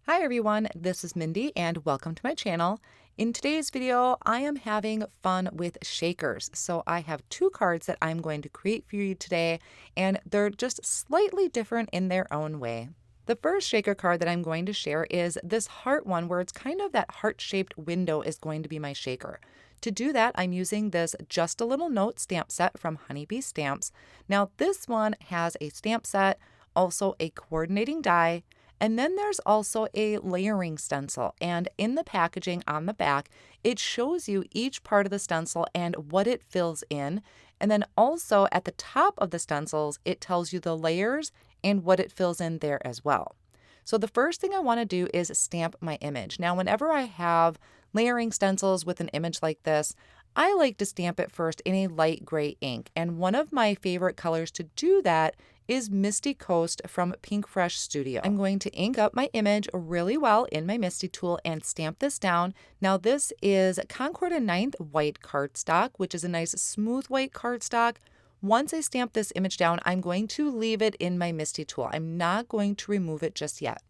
Hi everyone, this is Mindy and welcome to my channel. In today's video, I am having fun with shakers. So I have two cards that I'm going to create for you today, and they're just slightly different in their own way. The first shaker card that I'm going to share is this heart one, where it's kind of that heart-shaped window is going to be my shaker. To do that, I'm using this Just a Little Note stamp set from Honeybee Stamps. Now this one has a stamp set, also a coordinating die, and then there's also a layering stencil, and in the packaging on the back, it shows you each part of the stencil and what it fills in. And then also at the top of the stencils, it tells you the layers and what it fills in there as well. So the first thing I want to do is stamp my image. Now, whenever I have layering stencils with an image like this, I like to stamp it first in a light gray ink. And one of my favorite colors to do that is Misty Coast from Pink Fresh Studio. I'm going to ink up my image really well in my Misty tool and stamp this down. Now this is Concord & Ninth white cardstock, which is a nice smooth white cardstock. Once I stamp this image down, I'm going to leave it in my Misty tool. I'm not going to remove it just yet.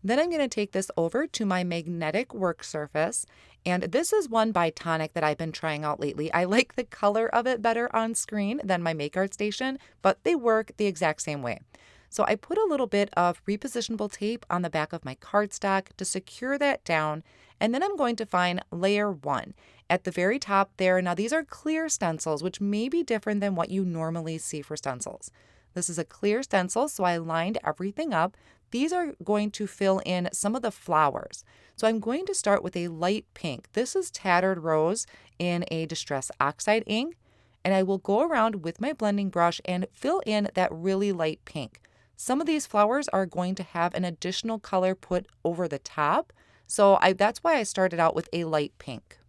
Then I'm going to take this over to my magnetic work surface, and this is one by Tonic that I've been trying out lately. I like the color of it better on screen than my Make Art Station, but they work the exact same way. So I put a little bit of repositionable tape on the back of my cardstock to secure that down, and then I'm going to find layer 1 at the very top there. Now these are clear stencils, which may be different than what you normally see for stencils. This is a clear stencil, so I lined everything up. These are going to fill in some of the flowers. So I'm going to start with a light pink. This is Tattered Rose in a Distress Oxide ink, and I will go around with my blending brush and fill in that really light pink. Some of these flowers are going to have an additional color put over the top, so that's why I started out with a light pink.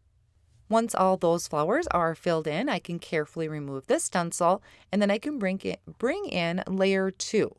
Once all those flowers are filled in, I can carefully remove this stencil, and then I can bring in layer 2.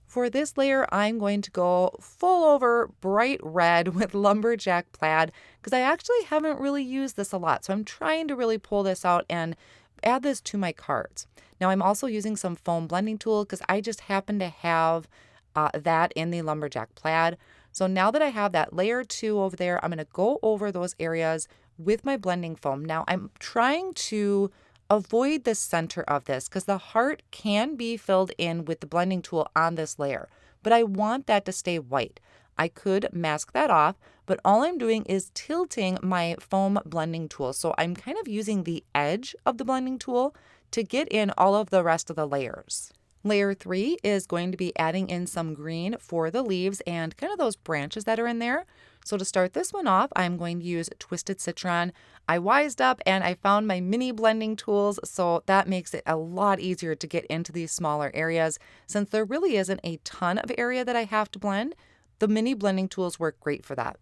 For this layer, I'm going to go full over bright red with Lumberjack Plaid because I actually haven't really used this a lot. So I'm trying to really pull this out and add this to my cards. Now I'm also using some foam blending tool because I just happen to have that in the Lumberjack Plaid. So now that I have that layer 2 over there, I'm going to go over those areas with my blending foam. Now I'm trying to avoid the center of this because the heart can be filled in with the blending tool on this layer, but I want that to stay white. I could mask that off, but all I'm doing is tilting my foam blending tool. So I'm kind of using the edge of the blending tool to get in all of the rest of the layers. Layer 3 is going to be adding in some green for the leaves and kind of those branches that are in there. So to start this one off, I'm going to use Twisted Citron. I wised up and I found my mini blending tools, so that makes it a lot easier to get into these smaller areas. Since there really isn't a ton of area that I have to blend, the mini blending tools work great for that.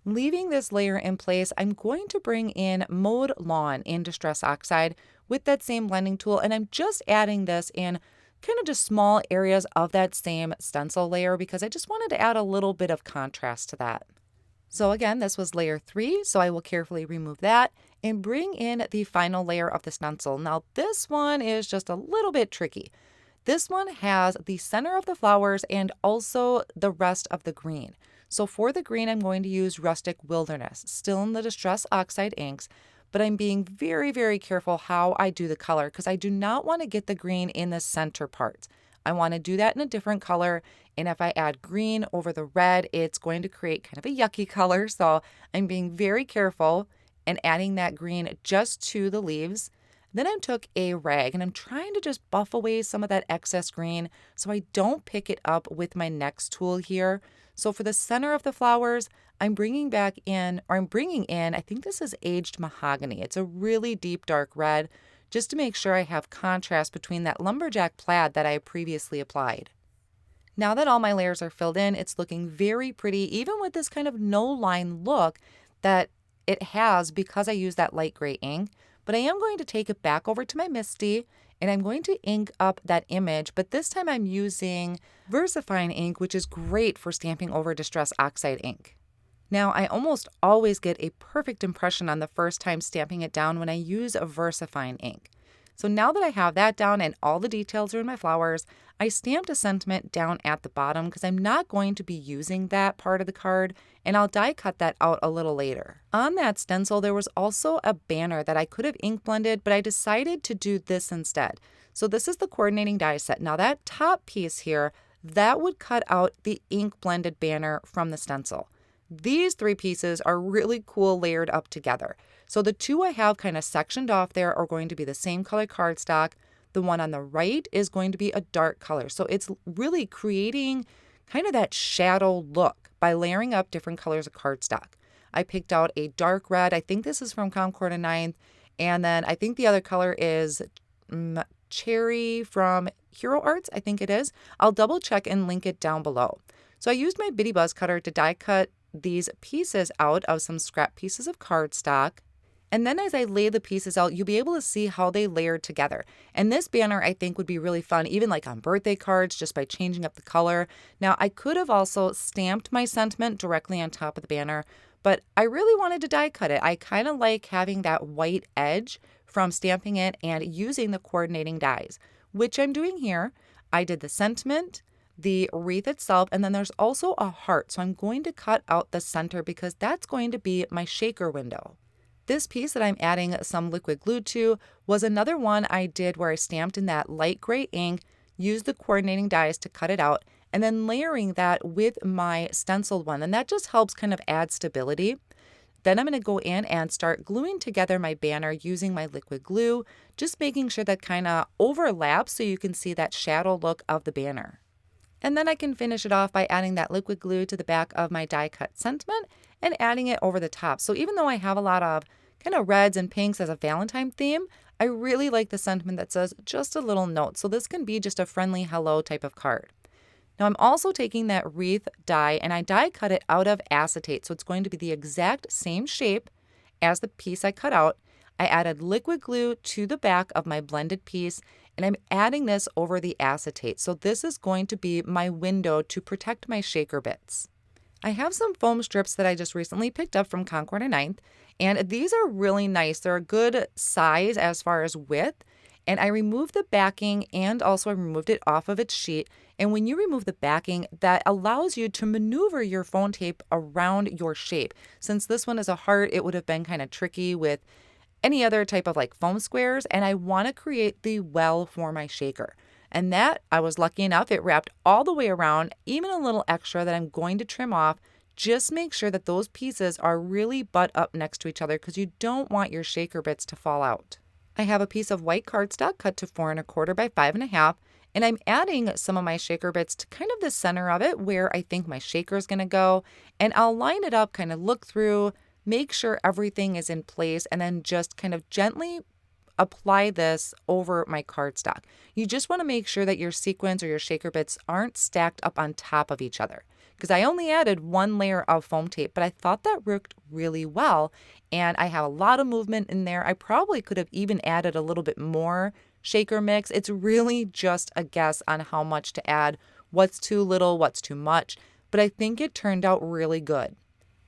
Leaving this layer in place, I'm going to bring in Mowed Lawn in Distress Oxide with that same blending tool, and I'm just adding this in kind of just small areas of that same stencil layer because I just wanted to add a little bit of contrast to that. So again, this was layer 3, so I will carefully remove that and bring in the final layer of the stencil. Now this one is just a little bit tricky. This one has the center of the flowers and also the rest of the green. So for the green, I'm going to use Rustic Wilderness, still in the Distress Oxide inks, but I'm being very, very careful how I do the color because I do not want to get the green in the center part. I want to do that in a different color, and if I add green over the red, it's going to create kind of a yucky color. So I'm being very careful and adding that green just to the leaves. Then I took a rag and I'm trying to just buff away some of that excess green so I don't pick it up with my next tool here. So for the center of the flowers, I'm bringing in, I think this is Aged Mahogany. It's a really deep dark red, just to make sure I have contrast between that Lumberjack Plaid that I previously applied. Now that all my layers are filled in, it's looking very pretty, even with this kind of no line look that it has because I use that light gray ink. But I am going to take it back over to my Misti and I'm going to ink up that image, but this time I'm using Versafine ink, which is great for stamping over Distress Oxide ink. Now, I almost always get a perfect impression on the first time stamping it down when I use a Versafine ink. So now that I have that down and all the details are in my flowers, I stamped a sentiment down at the bottom because I'm not going to be using that part of the card, and I'll die cut that out a little later. On that stencil, there was also a banner that I could have ink blended, but I decided to do this instead. So this is the coordinating die set. Now that top piece here, that would cut out the ink blended banner from the stencil. These three pieces are really cool layered up together. So the two I have kind of sectioned off there are going to be the same color cardstock. The one on the right is going to be a dark color. So it's really creating kind of that shadow look by layering up different colors of cardstock. I picked out a dark red. I think this is from Concord and 9th. And then I think the other color is Cherry from Hero Arts, I think it is. I'll double check and link it down below. So I used my Bitty Buzz cutter to die cut these pieces out of some scrap pieces of cardstock. And then as I lay the pieces out, you'll be able to see how they layered together. And this banner I think would be really fun, even like on birthday cards, just by changing up the color. Now I could have also stamped my sentiment directly on top of the banner, but I really wanted to die cut it. I kind of like having that white edge from stamping it and using the coordinating dies, which I'm doing here. I did the sentiment, the wreath itself, and then there's also a heart. So I'm going to cut out the center because that's going to be my shaker window. This piece that I'm adding some liquid glue to was another one I did where I stamped in that light gray ink, used the coordinating dies to cut it out, and then layering that with my stenciled one. And that just helps kind of add stability. Then I'm going to go in and start gluing together my banner using my liquid glue, just making sure that kind of overlaps so you can see that shadow look of the banner. And then I can finish it off by adding that liquid glue to the back of my die cut sentiment and adding it over the top. So even though I have a lot of kind of reds and pinks as a Valentine theme, I really like the sentiment that says just a little note. So this can be just a friendly hello type of card. Now I'm also taking that wreath die and I die cut it out of acetate. So it's going to be the exact same shape as the piece I cut out. I added liquid glue to the back of my blended piece and I'm adding this over the acetate. So this is going to be my window to protect my shaker bits. I have some foam strips that I just recently picked up from Concord and 9th, and these are really nice. They're a good size as far as width, and I removed the backing and also I removed it off of its sheet. And when you remove the backing, that allows you to maneuver your foam tape around your shape. Since this one is a heart, it would have been kind of tricky with any other type of like foam squares, and I want to create the well for my shaker. And that, I was lucky enough, it wrapped all the way around, even a little extra that I'm going to trim off. Just make sure that those pieces are really butt up next to each other because you don't want your shaker bits to fall out. I have a piece of white cardstock cut to 4 1/4 by 5 1/2, and I'm adding some of my shaker bits to kind of the center of it where I think my shaker is going to go. And I'll line it up, kind of look through, make sure everything is in place, and then just kind of gently apply this over my cardstock. You just want to make sure that your sequins or your shaker bits aren't stacked up on top of each other, because I only added one layer of foam tape, but I thought that worked really well. And I have a lot of movement in there. I probably could have even added a little bit more shaker mix. It's really just a guess on how much to add, what's too little, what's too much, but I think it turned out really good.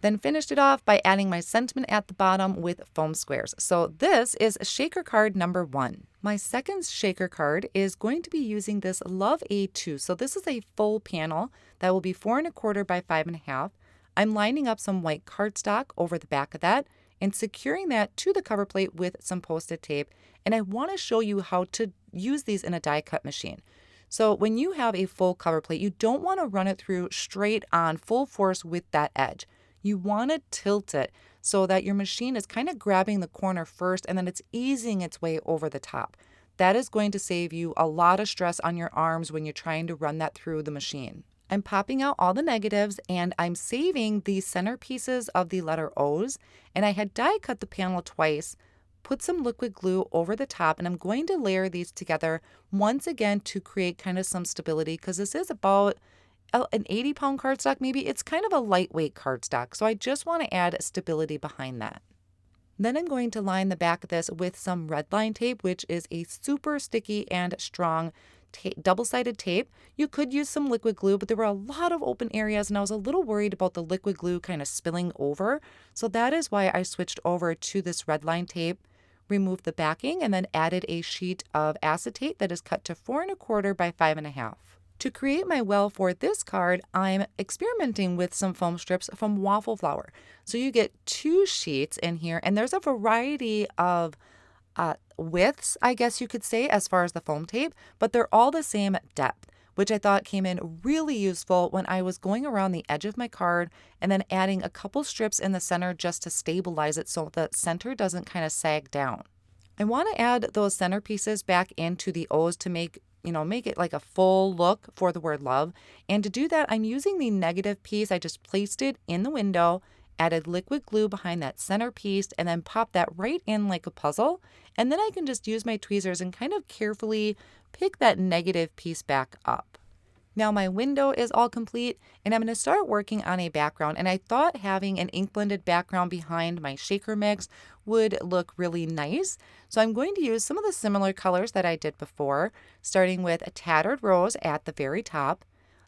Then finished it off by adding my sentiment at the bottom with foam squares. So this is shaker card number 1. My second shaker card is going to be using this Love A2. So this is a full panel that will be 4 1/4 by 5 1/2. I'm lining up some white cardstock over the back of that and securing that to the cover plate with some Post-it tape. And I want to show you how to use these in a die cut machine. So when you have a full cover plate, you don't want to run it through straight on full force with that edge. You want to tilt it so that your machine is kind of grabbing the corner first and then it's easing its way over the top. That is going to save you a lot of stress on your arms when you're trying to run that through the machine. I'm popping out all the negatives and I'm saving the center pieces of the letter O's, and I had die cut the panel twice, put some liquid glue over the top, and I'm going to layer these together once again to create kind of some stability because this is about an 80-pound cardstock maybe. It's kind of a lightweight cardstock, so I just want to add stability behind that. Then I'm going to line the back of this with some red line tape, which is a super sticky and strong double-sided tape. You could use some liquid glue, but there were a lot of open areas and I was a little worried about the liquid glue kind of spilling over. So that is why I switched over to this red line tape, removed the backing, and then added a sheet of acetate that is cut to 4 1/4 by 5 1/2. To create my well for this card, I'm experimenting with some foam strips from Waffle Flower. So you get 2 sheets in here, and there's a variety of widths, I guess you could say, as far as the foam tape, but they're all the same depth, which I thought came in really useful when I was going around the edge of my card and then adding a couple strips in the center just to stabilize it so the center doesn't kind of sag down. I want to add those center pieces back into the O's to make it like a full look for the word love. And to do that, I'm using the negative piece. I just placed it in the window, added liquid glue behind that center piece, and then popped that right in like a puzzle. And then I can just use my tweezers and kind of carefully pick that negative piece back up. Now my window is all complete, and I'm going to start working on a background. And I thought having an ink blended background behind my shaker mix would look really nice. So I'm going to use some of the similar colors that I did before, starting with a Tattered Rose at the very top.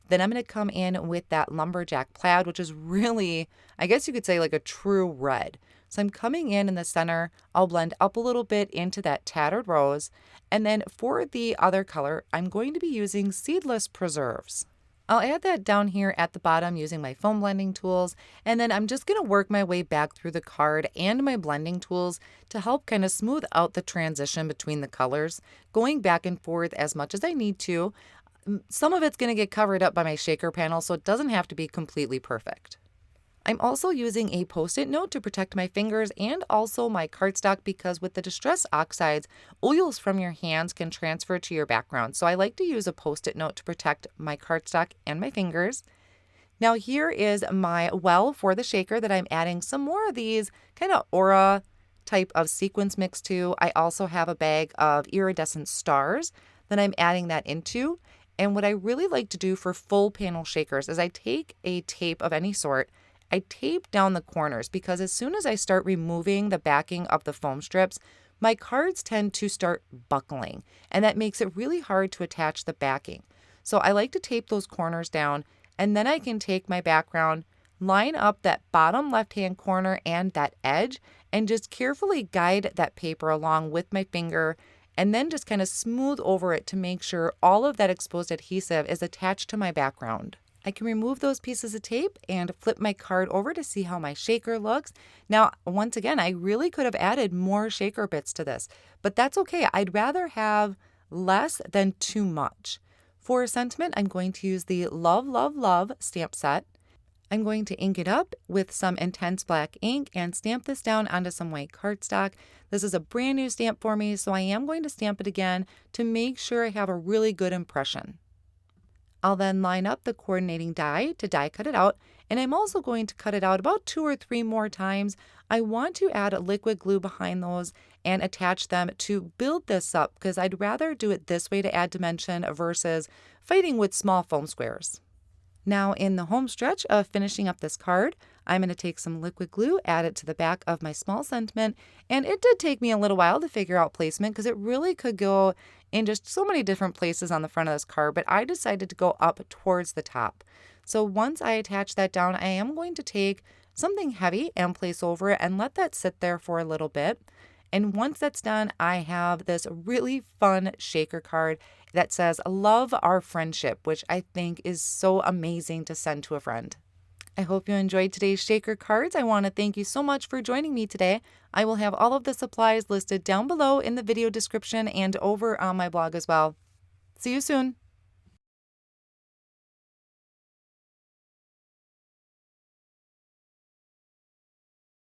Then I'm going to come in with that Lumberjack Plaid, which is really, I guess you could say, like a true red. So I'm coming in the center. I'll blend up a little bit into that Tattered Rose. And then for the other color, I'm going to be using Seedless Preserves. I'll add that down here at the bottom using my foam blending tools. And then I'm just going to work my way back through the card and my blending tools to help kind of smooth out the transition between the colors, going back and forth as much as I need to. Some of it's going to get covered up by my shaker panel, so it doesn't have to be completely perfect. I'm also using a Post-it note to protect my fingers and also my cardstock, because with the Distress Oxides, oils from your hands can transfer to your background. So I like to use a Post-it note to protect my cardstock and my fingers. Now here is my well for the shaker that I'm adding some more of these kind of aura type of sequins mix to. I also have a bag of iridescent stars that I'm adding that into. And what I really like to do for full panel shakers is I take a tape of any sort, I tape down the corners, because as soon as I start removing the backing of the foam strips, my cards tend to start buckling, and that makes it really hard to attach the backing. So I like to tape those corners down, and then I can take my background, line up that bottom left-hand corner and that edge, and just carefully guide that paper along with my finger, and then just kind of smooth over it to make sure all of that exposed adhesive is attached to my background. I can remove those pieces of tape and flip my card over to see how my shaker looks. Now, once again, I really could have added more shaker bits to this, but that's okay. I'd rather have less than too much. For sentiment, I'm going to use the Love, Love, Love stamp set. I'm going to ink it up with some intense black ink and stamp this down onto some white cardstock. This is a brand new stamp for me, so I am going to stamp it again to make sure I have a really good impression. I'll then line up the coordinating die to die cut it out, and I'm also going to cut it out about 2 or 3 more times. I want to add liquid glue behind those and attach them to build this up, because I'd rather do it this way to add dimension versus fighting with small foam squares. Now in the home stretch of finishing up this card, I'm going to take some liquid glue, add it to the back of my small sentiment, and it did take me a little while to figure out placement because it really could go in just so many different places on the front of this card, but I decided to go up towards the top. So once I attach that down, I am going to take something heavy and place over it and let that sit there for a little bit. And once that's done, I have this really fun shaker card that says, "Love our friendship," which I think is so amazing to send to a friend. I hope you enjoyed today's shaker cards. I want to thank you so much for joining me today. I will have all of the supplies listed down below in the video description and over on my blog as well. See you soon.